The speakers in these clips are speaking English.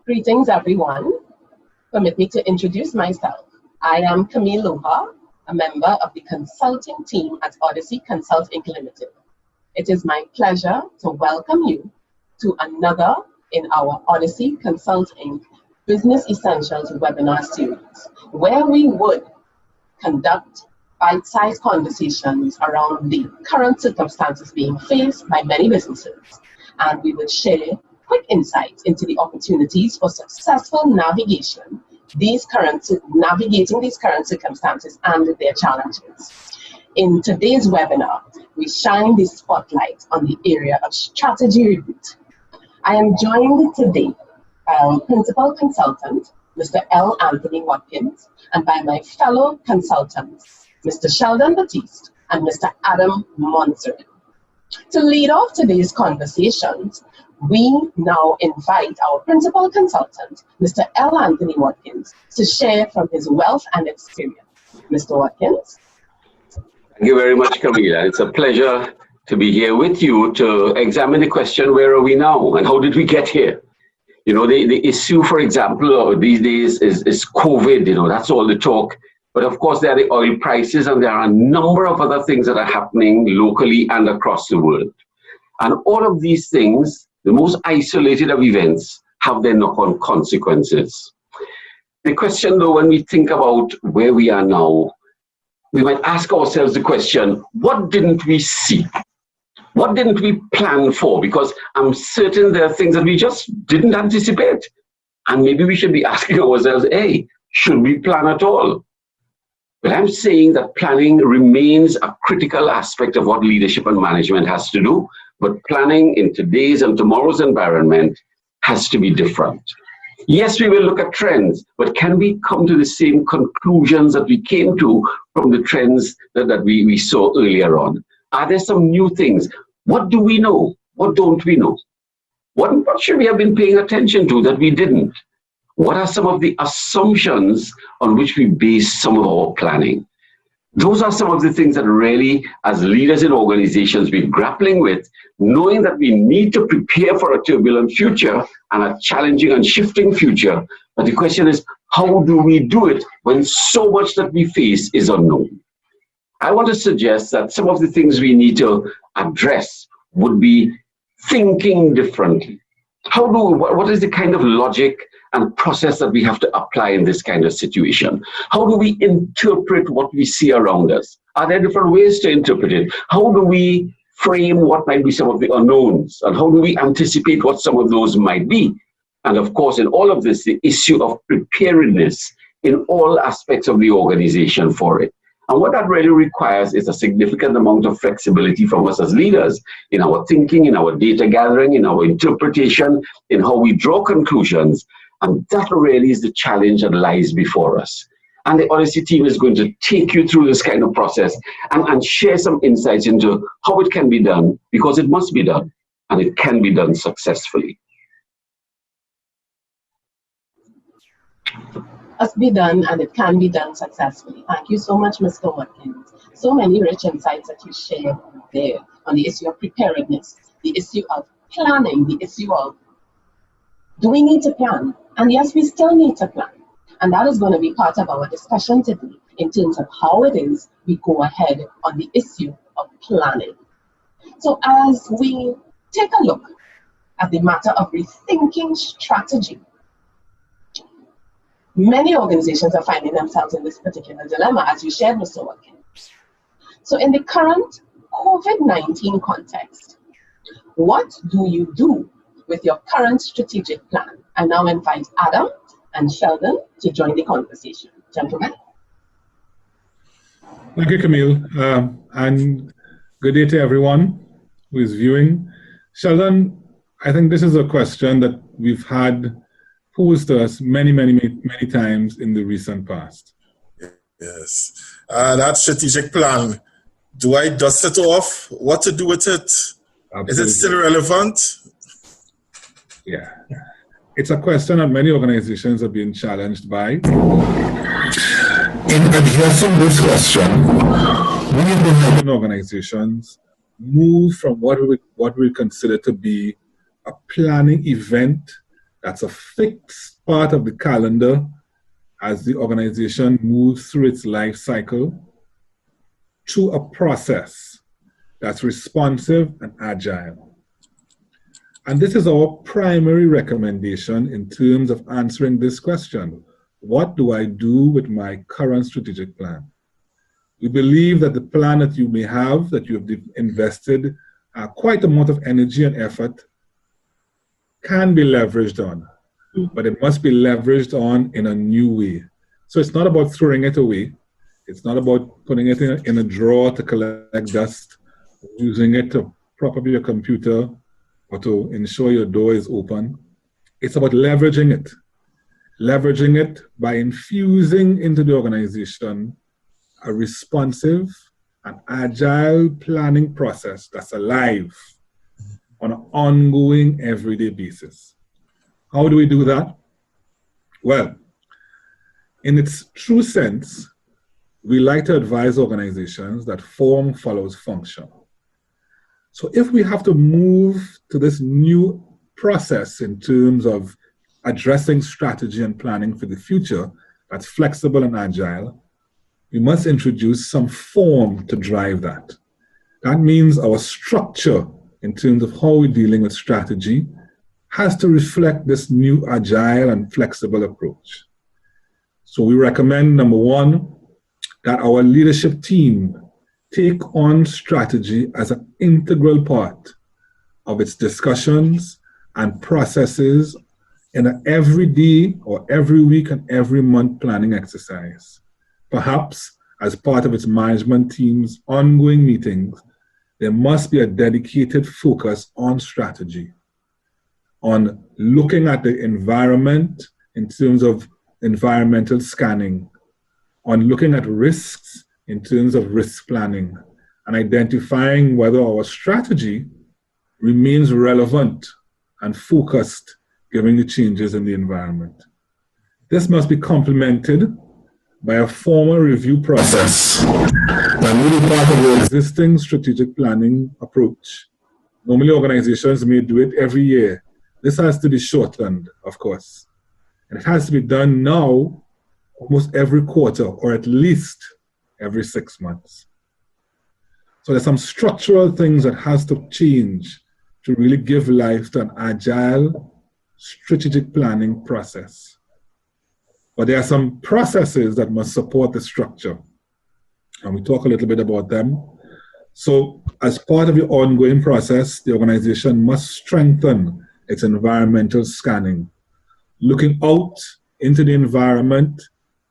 Greetings, everyone. Permit me to introduce myself. I am Camille Luha, a member of the consulting team at ODYSSEY CONSULTinc Limited. It is my pleasure to welcome you to another in our ODYSSEY CONSULTinc Business Essentials webinar series, where we would conduct bite-sized conversations around the current circumstances being faced by many businesses, and we would share quick insights into the opportunities for successful navigating these current circumstances and their challenges. In today's webinar, we shine the spotlight on the area of strategy reboot. I am joined today by our principal consultant, Mr. L. Anthony Watkins, and by my fellow consultants, Mr. Sheldon Batiste and Mr. Adam Monserin. To lead off today's conversations, we now invite our principal consultant, Mr. L. Anthony Watkins, to share from his wealth and experience. Mr. Watkins. Thank you very much, Camila. It's a pleasure to be here with you to examine the question, where are we now and how did we get here? You know, the issue, for example, these days is COVID, you know, that's all the talk. But of course, there are the oil prices and there are a number of other things that are happening locally and across the world. And all of these things, the most isolated of events, have their knock-on consequences. The question, though, when we think about where we are now, we might ask ourselves the question, what didn't we see? What didn't we plan for? Because I'm certain there are things that we just didn't anticipate. And maybe we should be asking ourselves, hey, should we plan at all? But I'm saying that planning remains a critical aspect of what leadership and management has to do. But planning in today's and tomorrow's environment has to be different. Yes, we will look at trends, but can we come to the same conclusions that we came to from the trends that we saw earlier on? Are there some new things? What do we know? What don't we know? What should we have been paying attention to that we didn't? What are some of the assumptions on which we base some of our planning? Those are some of the things that really, as leaders in organizations, we're grappling with, knowing that we need to prepare for a turbulent future and a challenging and shifting future. But the question is, how do we do it when so much that we face is unknown? I want to suggest that some of the things we need to address would be thinking differently. What is the kind of logic and process that we have to apply in this kind of situation? How do we interpret what we see around us? Are there different ways to interpret it? How do we frame what might be some of the unknowns? And how do we anticipate what some of those might be? And of course, in all of this, the issue of preparedness in all aspects of the organization for it. And what that really requires is a significant amount of flexibility from us as leaders in our thinking, in our data gathering, in our interpretation, in how we draw conclusions. And that really is the challenge that lies before us. And the ODYSSEY team is going to take you through this kind of process and share some insights into how it can be done, because it must be done, and it can be done successfully. Must be done, and it can be done successfully. Thank you so much, Mr. Watkins. So many rich insights that you shared there on the issue of preparedness, the issue of planning, the issue of do we need to plan? And yes, we still need to plan. And that is going to be part of our discussion today in terms of how it is we go ahead on the issue of planning. So as we take a look at the matter of rethinking strategy, many organizations are finding themselves in this particular dilemma, as you shared, Mr. Watkins. So in the current COVID-19 context, what do you do with your current strategic plan? I now invite Adam and Sheldon to join the conversation. Gentlemen. Thank you, Camille. And good day to everyone who is viewing. Sheldon, I think this is a question that we've had posed to us many times in the recent past. Yes. That strategic plan, do I dust it off? What to do with it? Absolutely. Is it still relevant? Yeah. It's a question that many organizations are being challenged by. In addressing this question, we have been helping organizations move from what we consider to be a planning event That's a fixed part of the calendar as the organization moves through its life cycle, to a process that's responsive and agile. And this is our primary recommendation in terms of answering this question: what do I do with my current strategic plan? We believe that the plan that you may have, that you have invested quite a amount of energy and effort, can be leveraged on, but it must be leveraged on in a new way. So it's not about throwing it away. It's not about putting it in a drawer to collect dust, using it to prop up your computer or to ensure your door is open. It's about leveraging it. Leveraging it by infusing into the organization a responsive and agile planning process that's alive on an ongoing, everyday basis. How do we do that? Well, in its true sense, we like to advise organizations that form follows function. So if we have to move to this new process in terms of addressing strategy and planning for the future that's flexible and agile, we must introduce some form to drive that. That means our structure in terms of how we're dealing with strategy has to reflect this new agile and flexible approach. So we recommend, number one, that our leadership team take on strategy as an integral part of its discussions and processes in an every day or every week and every month planning exercise. Perhaps as part of its management team's ongoing meetings, there must be a dedicated focus on strategy, on looking at the environment in terms of environmental scanning, on looking at risks in terms of risk planning, and identifying whether our strategy remains relevant and focused given the changes in the environment. This must be complemented by a formal review process that will be part of the existing strategic planning approach. Normally, organizations may do it every year. This has to be shortened, of course. And it has to be done now almost every quarter, or at least every 6 months. So there's some structural things that has to change to really give life to an agile strategic planning process. But there are some processes that must support the structure, and we talk a little bit about them. So as part of the ongoing process, the organization must strengthen its environmental scanning, looking out into the environment,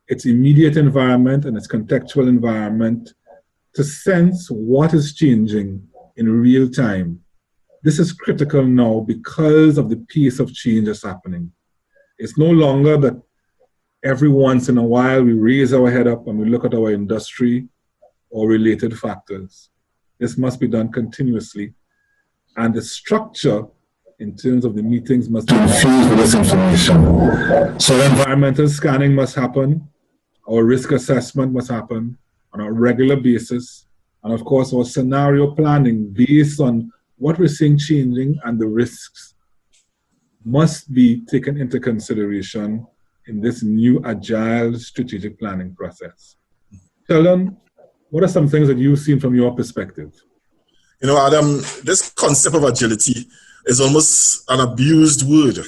its immediate environment and its contextual environment, to sense what is changing in real time. This is critical now because of the pace of change that's happening. It's no longer that every once in a while we raise our head up and we look at our industry or related factors. This must be done continuously. And the structure in terms of the meetings must be infused with this information. So environmental scanning must happen. Our risk assessment must happen on a regular basis. And of course, our scenario planning based on what we're seeing changing and the risks must be taken into consideration in this new agile strategic planning process. Sheldon, what are some things that you've seen from your perspective? You know, Adam, this concept of agility is almost an abused word.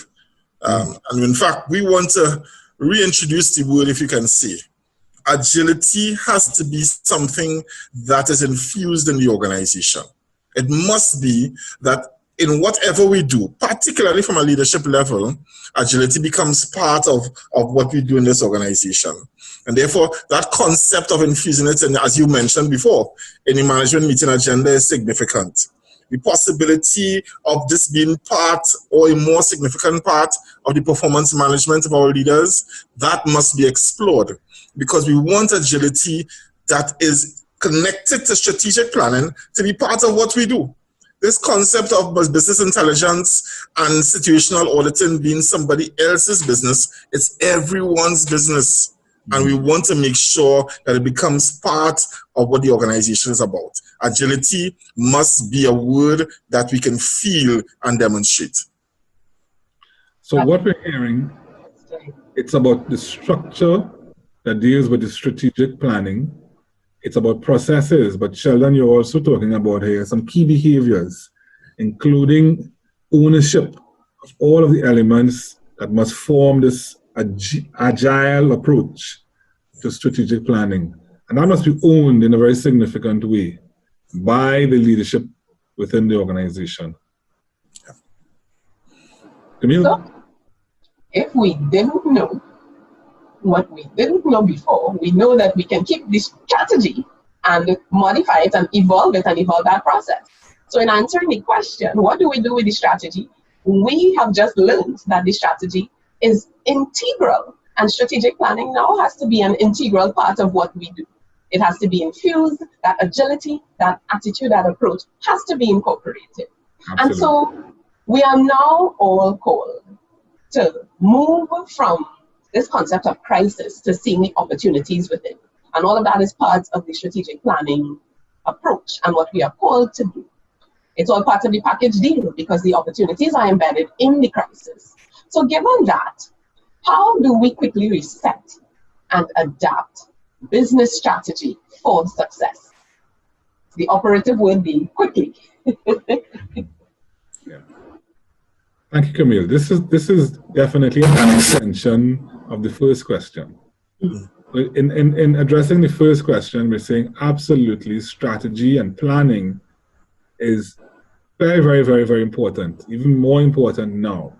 And in fact, we want to reintroduce the word, if you can see. Agility has to be something that is infused in the organization. It must be that in whatever we do, particularly from a leadership level, agility becomes part of what we do in this organization. And therefore, that concept of infusing it, and as you mentioned before, in the management meeting agenda is significant. The possibility of this being part or a more significant part of the performance management of our leaders, that must be explored, because we want agility that is connected to strategic planning to be part of what we do. This concept of business intelligence and situational auditing being somebody else's business, it's everyone's business. And we want to make sure that it becomes part of what the organization is about. Agility must be a word that we can feel and demonstrate. So what we're hearing, it's about the structure that deals with the strategic planning. It's about processes, but Sheldon, you're also talking about here some key behaviors, including ownership of all of the elements that must form this agile approach to strategic planning. And that must be owned in a very significant way by the leadership within the organization. Camille? So, if we didn't know what we didn't know before, we know that we can keep this strategy and modify it and evolve that process. So in answering the question, what do we do with the strategy? We have just learned that the strategy is integral, and strategic planning now has to be an integral part of what we do. It has to be infused, that agility, that attitude, that approach has to be incorporated. Absolutely. And so we are now all called to move from this concept of crisis to seeing the opportunities within. And all of that is part of the strategic planning approach and what we are called to do. It's all part of the package deal because the opportunities are embedded in the crisis. So given that, how do we quickly reset and adapt business strategy for success? The operative word being quickly. Yeah. Thank you, Camille. This is definitely an extension of the first question. In addressing the first question, we're saying absolutely strategy and planning is very, very, very, very important, even more important now.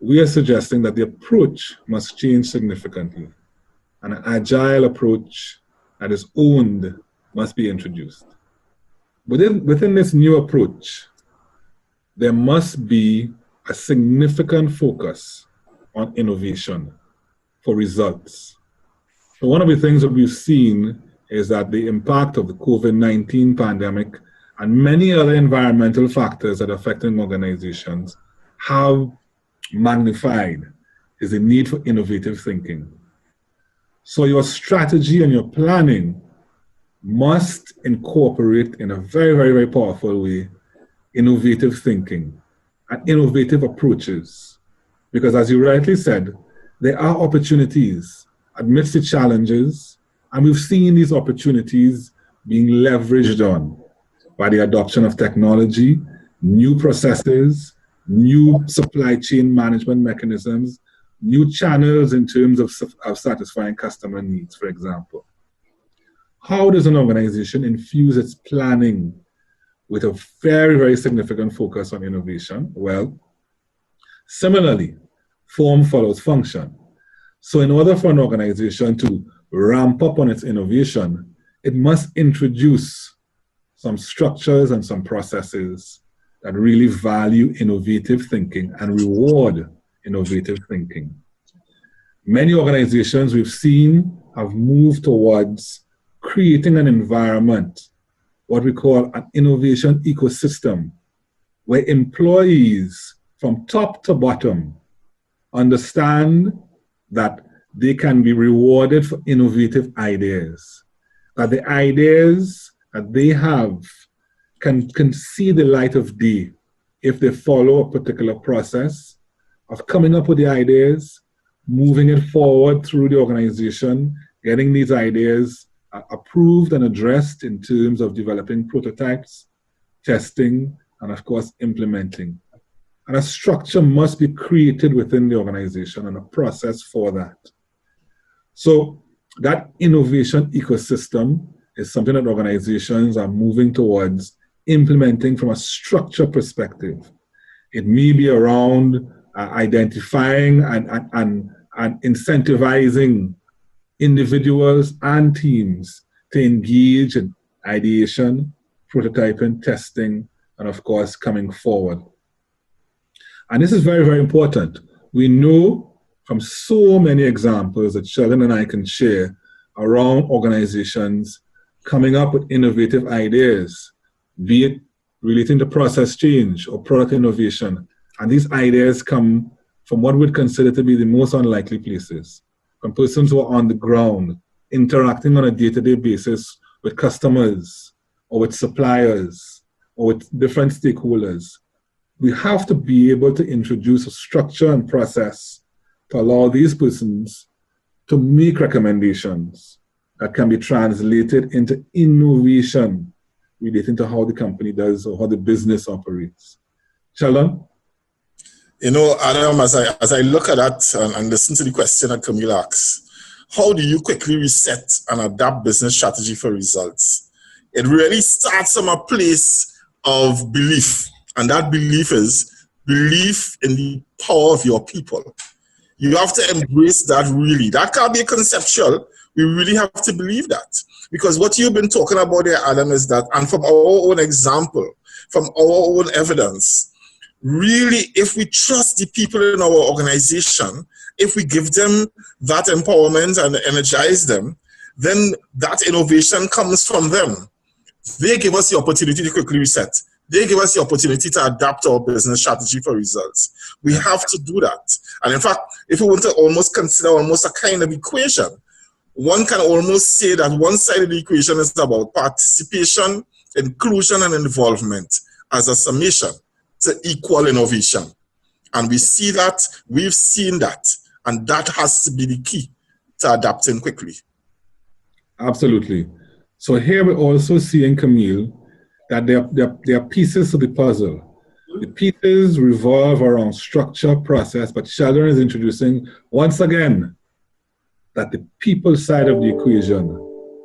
We are suggesting that the approach must change significantly. An agile approach that is owned must be introduced. Within this new approach, there must be a significant focus on innovation for results. So one of the things that we've seen is that the impact of the COVID-19 pandemic and many other environmental factors that are affecting organizations have magnified is the need for innovative thinking. So your strategy and your planning must incorporate in a very, very, very powerful way innovative thinking and innovative approaches. Because as you rightly said, there are opportunities amidst the challenges, and we've seen these opportunities being leveraged on by the adoption of technology, new processes, new supply chain management mechanisms, new channels in terms of satisfying customer needs, for example. How does an organization infuse its planning with a very, very significant focus on innovation? Well, similarly, form follows function. So in order for an organization to ramp up on its innovation, it must introduce some structures and some processes that really value innovative thinking and reward innovative thinking. Many organizations we've seen have moved towards creating an environment, what we call an innovation ecosystem, where employees from top to bottom understand that they can be rewarded for innovative ideas, that the ideas that they have can see the light of day if they follow a particular process of coming up with the ideas, moving it forward through the organization, getting these ideas approved and addressed in terms of developing prototypes, testing, and of course, implementing. And a structure must be created within the organization and a process for that. So that innovation ecosystem is something that organizations are moving towards implementing from a structure perspective. It may be around identifying and incentivizing individuals and teams to engage in ideation, prototyping, testing, and of course, coming forward. And this is very, very important. We know from so many examples that Sheldon and I can share around organizations coming up with innovative ideas, be it relating to process change or product innovation. And these ideas come from what we'd consider to be the most unlikely places, from persons who are on the ground, interacting on a day-to-day basis with customers or with suppliers or with different stakeholders, we have to be able to introduce a structure and process to allow these persons to make recommendations that can be translated into innovation relating to how the company does or how the business operates. Sheldon? You know, Adam, as I look at that and listen to the question that Camille asks, how do you quickly reset and adapt business strategy for results? It really starts from a place of belief, and that belief is belief in the power of your people. You have to embrace that really. That can't be conceptual. We really have to believe that. Because what you've been talking about there, Adam, is that, and from our own example, from our own evidence, really, if we trust the people in our organization, if we give them that empowerment and energize them, then that innovation comes from them. They give us the opportunity to quickly reset. They give us the opportunity to adapt our business strategy for results. We have to do that. And in fact, if we want to almost consider almost a kind of equation, one can almost say that one side of the equation is about participation, inclusion, and involvement as a summation to equal innovation. And we see that, we've seen that, and that has to be the key to adapting quickly. Absolutely. So here we're also seeing, Camille, that there are pieces to the puzzle. The pieces revolve around structure, process, but Sheldon is introducing, once again, that the people side of the equation,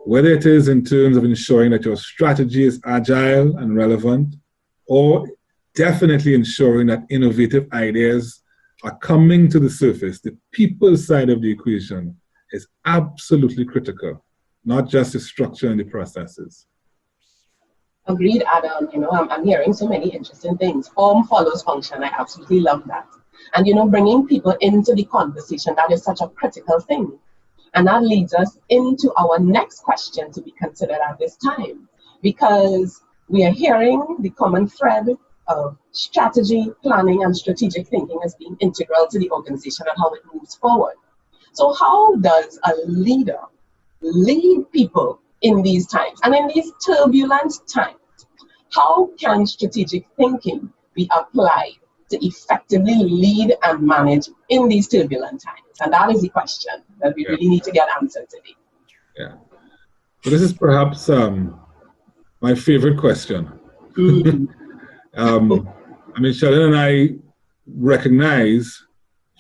whether it is in terms of ensuring that your strategy is agile and relevant, or definitely ensuring that innovative ideas are coming to the surface, the people side of the equation is absolutely critical, not just the structure and the processes. Agreed, Adam. You know, I'm hearing so many interesting things. Form follows function. I absolutely love that. And, you know, bringing people into the conversation, that is such a critical thing. And that leads us into our next question to be considered at this time, because we are hearing the common thread of strategy, planning, and strategic thinking as being integral to the organization and how it moves forward. So how does a leader lead people in these times and in these turbulent times? How can strategic thinking be applied to effectively lead and manage in these turbulent times? And that is the question that we really need to get answered today. Yeah. So this is perhaps my favorite question. I mean, Sheldon and I recognize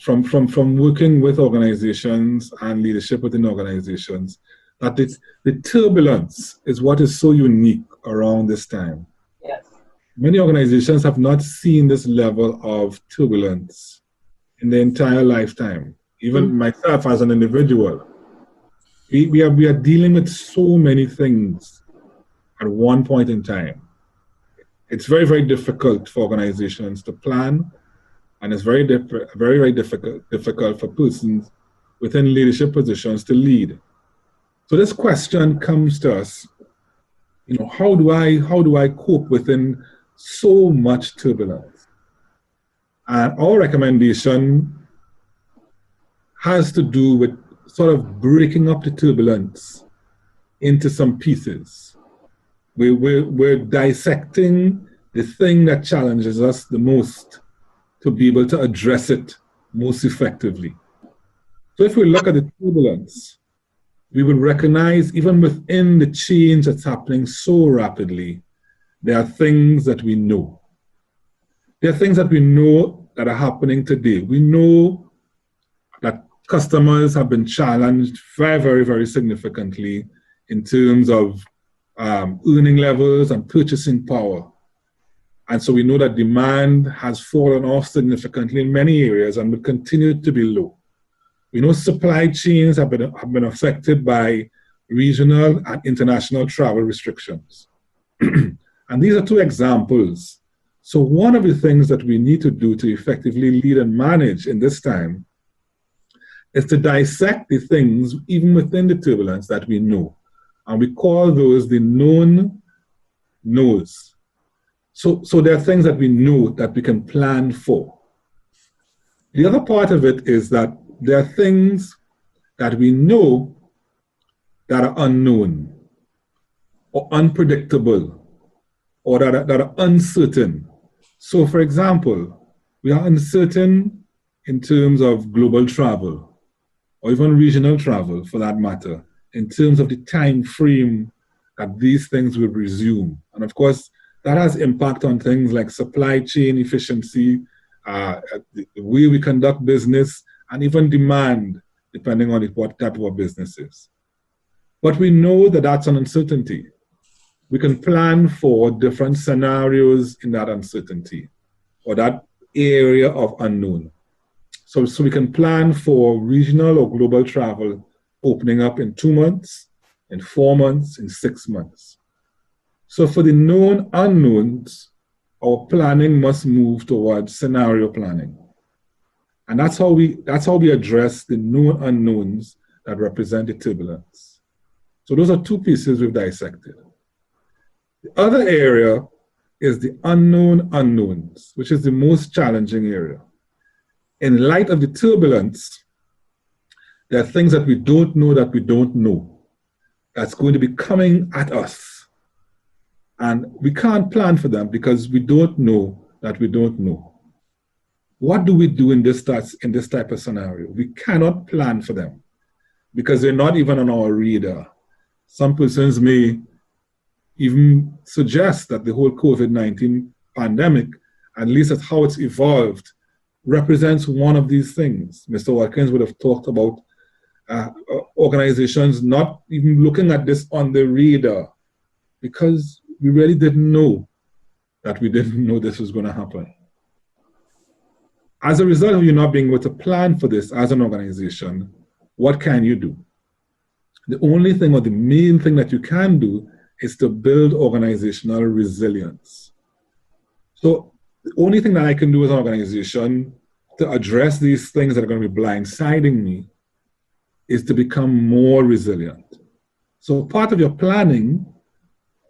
from working with organizations and leadership within organizations that the turbulence is what is so unique around this time. Yes. Many organizations have not seen this level of turbulence in their entire lifetime. Even myself as an individual, we are dealing with so many things at one point in time. It's very, very difficult for organizations to plan, and it's very difficult for persons within leadership positions to lead. So this question comes to us, you know, how do I cope within so much turbulence? And our recommendation has to do with sort of breaking up the turbulence into some pieces. We're dissecting the thing that challenges us the most to be able to address it most effectively. So if we look at the turbulence, we will recognize even within the change that's happening so rapidly, there are things that we know. There are things that we know that are happening today. We know that customers have been challenged very, very, very significantly in terms of earning levels and purchasing power. And so we know that demand has fallen off significantly in many areas and will continue to be low. We know supply chains have been affected by regional and international travel restrictions. And these are two examples. So one of the things that we need to do to effectively lead and manage in this time is to dissect the things, even within the turbulence, that we know. And we call those the known knows. So there are things that we know that we can plan for. The other part of it is that there are things that we know that are unknown or unpredictable or that are uncertain. So, for example, we are uncertain in terms of global travel, or even regional travel for that matter, in terms of the time frame that these things will resume. And of course, that has impact on things like supply chain efficiency, the way we conduct business, and even demand, depending on what type of a business is. But we know that that's an uncertainty. We can plan for different scenarios in that uncertainty or that area of unknown. So we can plan for regional or global travel opening up in 2 months, in 4 months, in 6 months. So for the known unknowns, our planning must move towards scenario planning. And that's how we address the known unknowns that represent the turbulence. So those are two pieces we've dissected. The other area is the unknown unknowns, which is the most challenging area. In light of the turbulence, there are things that we don't know that's going to be coming at us. And we can't plan for them because we don't know that we don't know. What do we do in this type of scenario? We cannot plan for them because they're not even on our radar. Some persons may even suggest that the whole COVID-19 pandemic, at least as how it's evolved, represents one of these things. Mr. Watkins would have talked about organizations not even looking at this on the radar because we really didn't know that we didn't know this was going to happen. As a result of you not being able to plan for this as an organization, what can you do? The only thing or the main thing that you can do is to build organizational resilience. So the only thing that I can do as an organization to address these things that are going to be blindsiding me is to become more resilient. So part of your planning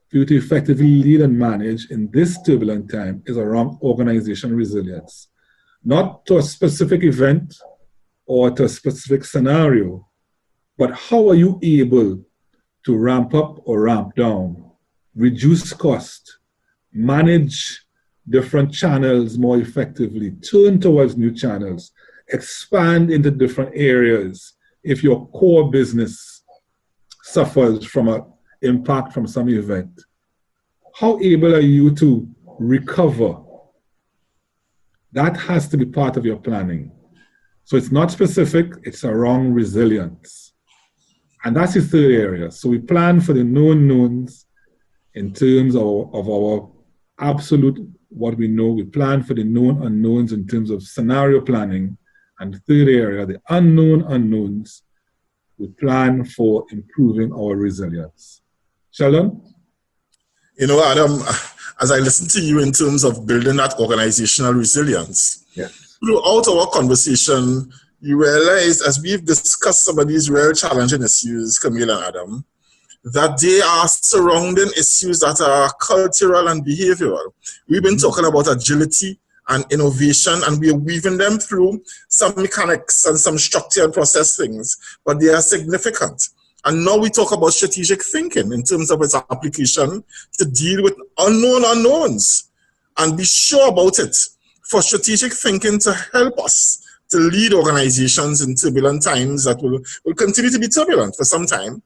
for you to effectively lead and manage in this turbulent time is around organizational resilience. Not to a specific event or to a specific scenario, but how are you able to ramp up or ramp down, reduce cost, manage different channels more effectively, turn towards new channels, expand into different areas if your core business suffers from an impact from some event. How able are you to recover? That has to be part of your planning. So it's not specific, it's around resilience. And that's the third area. So we plan for the known knowns in terms of our absolute what we know. We plan for the known unknowns in terms of scenario planning. And the third area, the unknown unknowns, we plan for improving our resilience. Sheldon? You know, Adam, as I listen to you in terms of building that organizational resilience, yes, throughout our conversation, you realize, as we've discussed some of these real challenging issues, Camille and Adam, that they are surrounding issues that are cultural and behavioral. We've been talking about agility and innovation, and we're weaving them through some mechanics and some structure and process things, but they are significant. And now we talk about strategic thinking in terms of its application to deal with unknown unknowns and be sure about it for strategic thinking to help us to lead organizations in turbulent times that will continue to be turbulent for some time.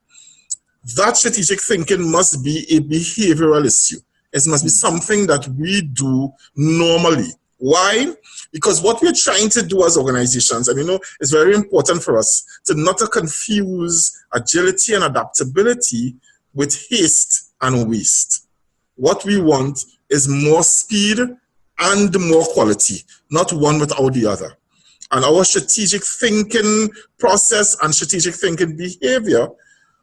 That strategic thinking must be a behavioral issue. It must be something that we do normally. Why? Because what we're trying to do as organizations, and you know, it's very important for us to not to confuse agility and adaptability with haste and waste. What we want is more speed and more quality, not one without the other. And our strategic thinking process and strategic thinking behavior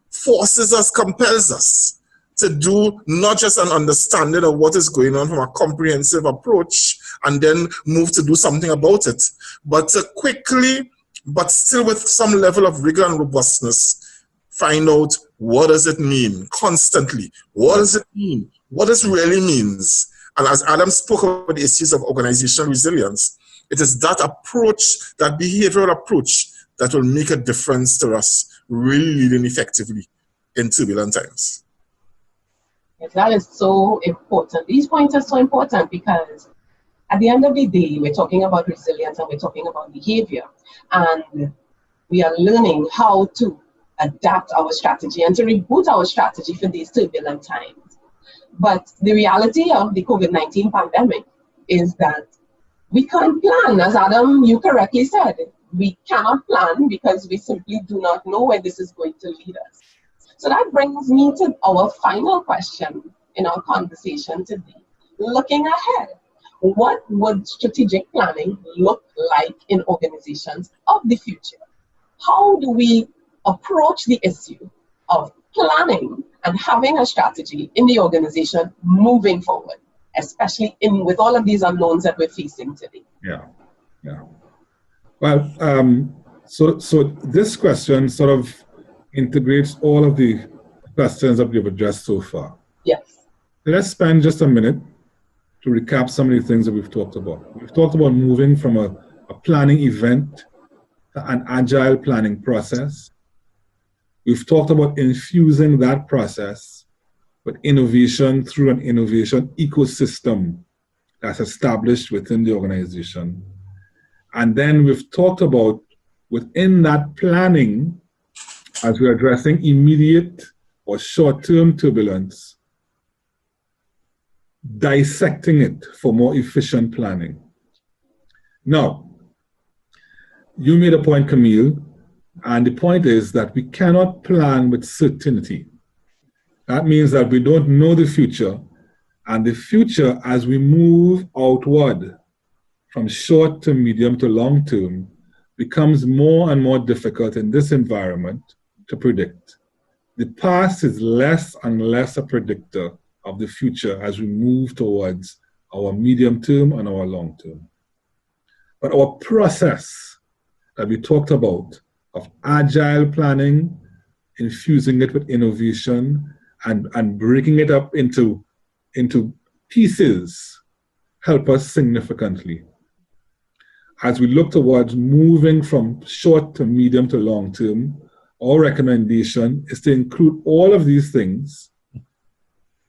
forces us, compels us to do not just an understanding of what is going on from a comprehensive approach and then move to do something about it, but to quickly, but still with some level of rigor and robustness, find out what does it mean constantly. What does it mean? What this really means. And as Adam spoke about the issues of organizational resilience, it is that approach, that behavioral approach, that will make a difference to us really leading effectively in turbulent times. Yes, that is so important. These points are so important because At the end of the day, we're talking about resilience and we're talking about behavior. And we are learning how to adapt our strategy and to reboot our strategy for these turbulent times. But the reality of the COVID-19 pandemic is that we can't plan. As Adam, you correctly said, we cannot plan because we simply do not know where this is going to lead us. So that brings me to our final question in our conversation today. Looking ahead, what would strategic planning look like in organizations of the future? How do we approach the issue of planning and having a strategy in the organization moving forward, especially with all of these unknowns that we're facing today? Yeah. Well, so this question sort of integrates all of the questions that we've addressed so far. Yes. Let's spend just a minute to recap some of the things that we've talked about. We've talked about moving from a planning event to an agile planning process. We've talked about infusing that process with innovation through an innovation ecosystem that's established within the organization. And then we've talked about within that planning, as we're addressing immediate or short-term turbulence, dissecting it for more efficient planning. Now, you made a point, Camille, and the point is that we cannot plan with certainty. That means that we don't know the future, and the future, as we move outward from short to medium to long term, becomes more and more difficult in this environment to predict. The past is less and less a predictor of the future as we move towards our medium term and our long term. But our process that we talked about of agile planning, infusing it with innovation, and breaking it up into pieces help us significantly. As we look towards moving from short to medium to long term, our recommendation is to include all of these things: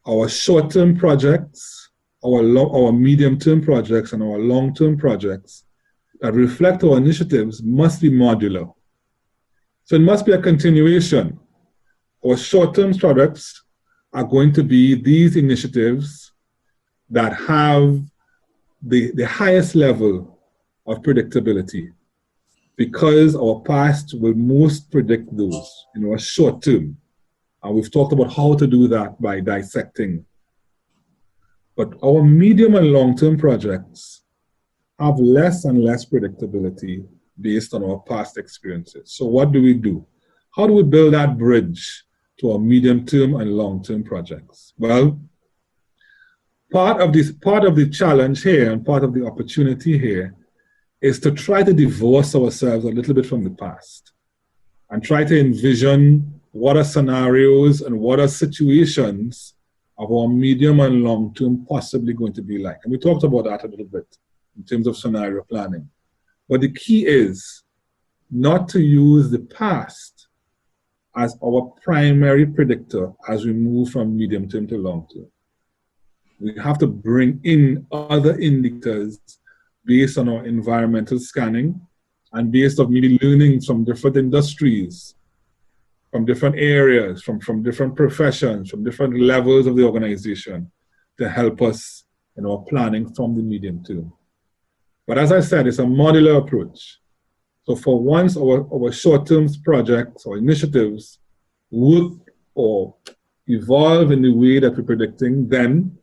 our short-term projects, our medium-term projects, and our long-term projects that reflect our initiatives must be modular. So it must be a continuation. Our short-term products are going to be these initiatives that have the highest level of predictability, because our past will most predict those in our short term. And we've talked about how to do that by dissecting. But our medium and long-term projects have less and less predictability based on our past experiences. So what do we do? How do we build that bridge to our medium-term and long-term projects? Well, part of the challenge here and part of the opportunity here is to try to divorce ourselves a little bit from the past and try to envision what are scenarios and what are situations of our medium and long term possibly going to be like. And we talked about that a little bit in terms of scenario planning. But the key is not to use the past as our primary predictor as we move from medium term to long term. We have to bring in other indicators based on our environmental scanning and based on maybe learning from different industries, from different areas, from different professions, from different levels of the organization to help us in our planning from the medium term. But as I said, it's a modular approach. So for once our short-term projects or initiatives work or evolve in the way that we're predicting, then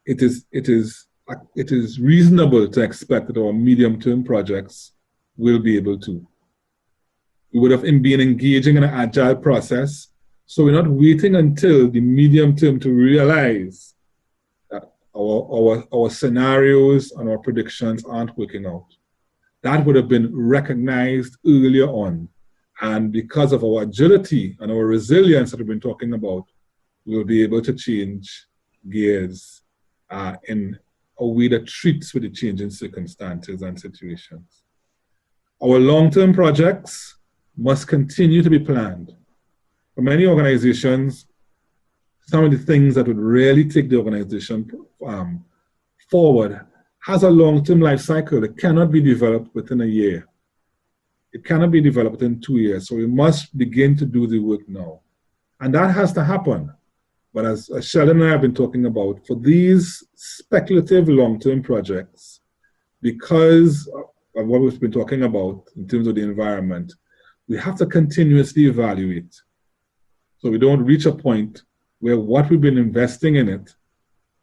it is reasonable to expect that our medium-term projects will be able to. We would have been engaging in an agile process, so we're not waiting until the medium term to realize that our scenarios and our predictions aren't working out. That would have been recognized earlier on. And because of our agility and our resilience that we've been talking about, we'll be able to change gears in a way that treats with the changing circumstances and situations. Our long-term projects must continue to be planned. For many organizations, some of the things that would really take the organization forward has a long-term life cycle. It cannot be developed within a year. It cannot be developed within 2 years. So we must begin to do the work now. And that has to happen. But as Sheldon and I have been talking about, for these speculative long-term projects, because of what we've been talking about in terms of the environment, we have to continuously evaluate. So we don't reach a point where what we've been investing in it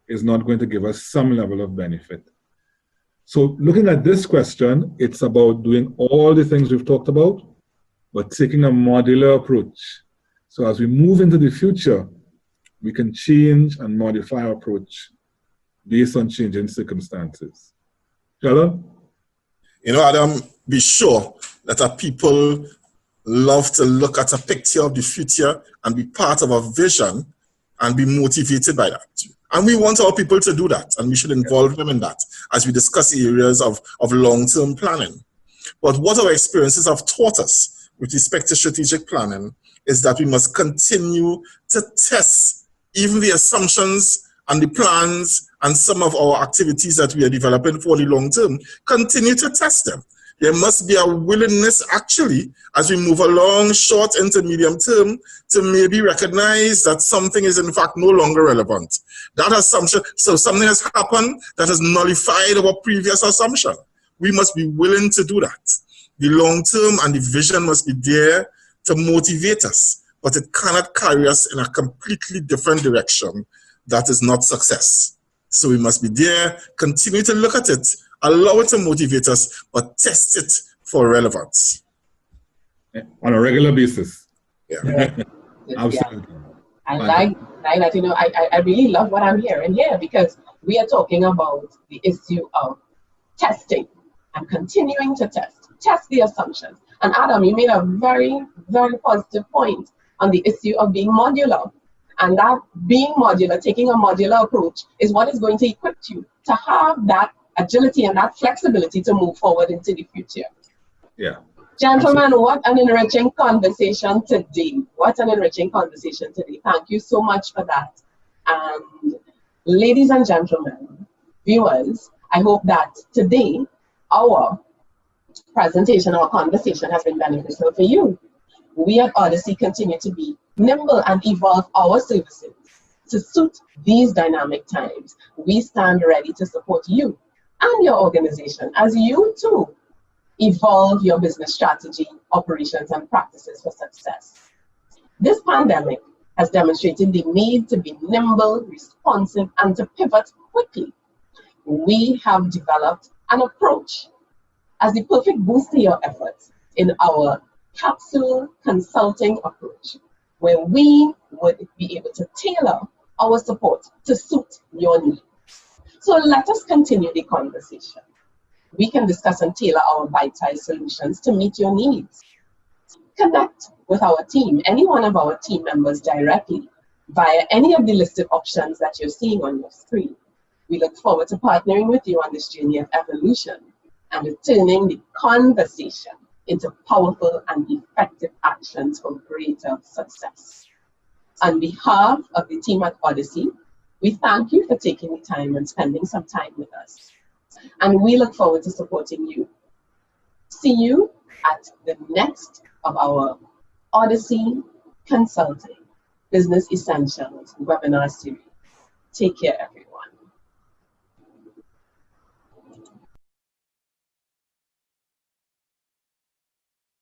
is not going to give us some level of benefit. So looking at this question, it's about doing all the things we've talked about, but taking a modular approach. So as we move into the future, we can change and modify our approach based on changing circumstances. Sheldon? You know, Adam, be sure that our people love to look at a picture of the future and be part of a vision and be motivated by that. And we want our people to do that, and we should involve them in that as we discuss areas of long-term planning. But what our experiences have taught us with respect to strategic planning is that we must continue to test even the assumptions and the plans and some of our activities that we are developing for the long term. Continue to test them. There must be a willingness actually, as we move along short into medium term, to maybe recognize that something is in fact no longer relevant. That assumption, so something has happened that has nullified our previous assumption. We must be willing to do that. The long term and the vision must be there to motivate us, but it cannot carry us in a completely different direction that is not success. So we must be there, continue to look at it, allow it to motivate us, but test it for relevance. On a regular basis. Yeah. Absolutely. I like that, you know, I really love what I'm hearing here, because we are talking about the issue of testing and continuing to test the assumptions. And Adam, you made a very, very positive point on the issue of being modular. And that being modular, taking a modular approach, is what is going to equip you to have that agility and that flexibility to move forward into the future. Yeah. Gentlemen, what an enriching conversation today. What an enriching conversation today. Thank you so much for that. And ladies and gentlemen, viewers, I hope that today our presentation, our conversation has been beneficial for you. We at ODYSSEY continue to be nimble and evolve our services to suit these dynamic times. We stand ready to support you and your organization as you too evolve your business strategy, operations, and practices for success. This pandemic has demonstrated the need to be nimble, responsive, and to pivot quickly. We have developed an approach as the perfect boost to your efforts in our capsule consulting approach, where we would be able to tailor our support to suit your needs. So let us continue the conversation. We can discuss and tailor our bite-sized solutions to meet your needs. Connect with our team, any one of our team members directly via any of the listed options that you're seeing on your screen. We look forward to partnering with you on this journey of evolution and turning the conversation into powerful and effective actions for greater success. On behalf of the team at ODYSSEY, we thank you for taking the time and spending some time with us. And we look forward to supporting you. See you at the next of our ODYSSEY Consulting Business Essentials webinar series. Take care, everyone.